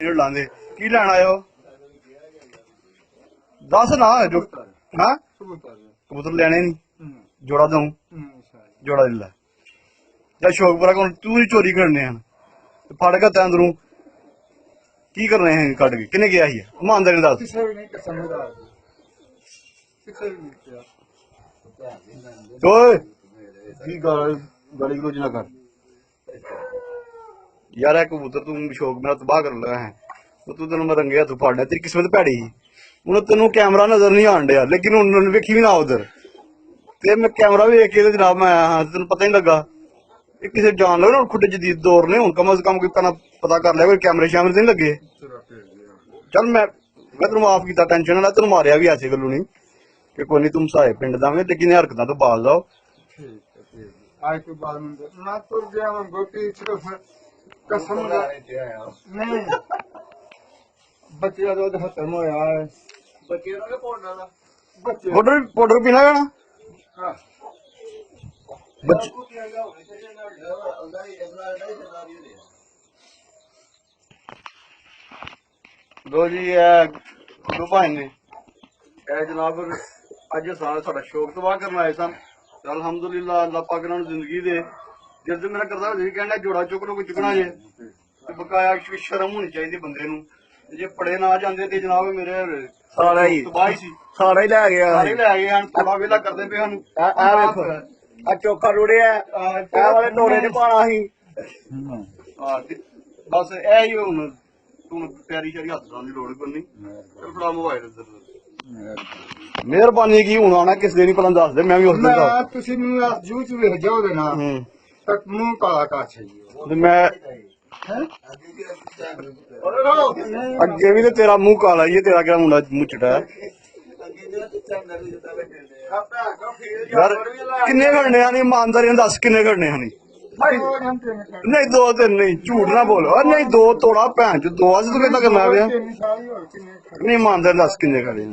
ਲਾਂਦੇ ਕੀ ਲੈਣ ਆਇਓ ਦੱਸ ਨਾ ਜੋ ਹਾਂ ਕਬੂਤਰ ਲੈਣੇ ਨਹੀਂ ਜੋੜਾ ਦਊਂ ਜੋੜਾ ਲੈ ਜਾਂ ਸ਼ੌਕਪੁਰਾ ਕੋਲ ਤੂੰ ਹੀ ਚੋਰੀ ਕਰਨੇ ਹਨ ਫੜ ਕੇ ਤੈਂ ਅੰਦਰੋਂ ਕੀ ਕਰਨੇ ਹੈ ਕੱਢ ਕੇ ਕਿੰਨੇ ਗਿਆ ਸੀ ਇਮਾਨਦਾਰੀ ਨਾਲ ਦੱਸ ਓਏ ਕੀ ਗਾਲੀ ਗਲੋਚ ਨਾ ਕਰ यार है कबूतर तू शौक मेरा तबाह कर लगा है तू तेन मैं रंगे हथ फाड़ना तेरी किस्मत भैड़ी ही हूं तेन कैमरा नजर नहीं आन दिया लेकिन हूं वेखी भी ना उधर ते मैं कैमरा भी वेख के जनाब मैं आया हाँ तेन पता नहीं लगा किसी जान लगा खुडे जदीद दौर ने हूं कम अज कम कोई पता कर लिया कोई कैमरे शैमरे नहीं लगे चल मैं तेन माफ किया टेंशन ना तेन मारिया भी ऐसे गलू नहीं कि कोई नहीं तुम साए पिंड दावे लेकिन हरकत तो बाल जाओ कसम नहीं बच्चे का खत्म होया है पाउडर पीना है ना लो जी गुरु भाई ने जनाब अज सारा शौक तबाह करना आए सन अलहमदुलिल्लाह अल्लाह पाक ने जिंदगी दे जल्द मेरा करदा कहना जोड़ा चुक लो चुकना जे बकाया शर्म होनी चाहिए बंदे नूं जे पड़े ना जाते तो जनाब मेरे सारा ही तबाही सी सारा ही लै गया सारे लै गए हैं थोड़ा वेला करते पे हन आ चोखा रुड़िया वाले टोरे च पाना ही बस ए ही हुन तू प्यारी शारी हथ लाने की लोड़ कोई नहीं चल फड़ा मोबाइल इधर मेहरबानी की हुन आना किस दिन भला दस दे मैं भी उस दिन मैं तुसी मैनू जू च वेख जाओ दे ना तक मुंह काला का चाहिए मैं अगे भी तो तेरा मुंह काला ही है तेरा क्या मुंडा मुचड़ा है यार किन्ने करने हैं ईमानदारी दस किन्ने करने हैं नहीं दो तीन नहीं झूठ ना बोलो नहीं दो तोड़ा भैन च दो अस तो कितना करना पे नहीं ईमानदारी दस किन्ने करने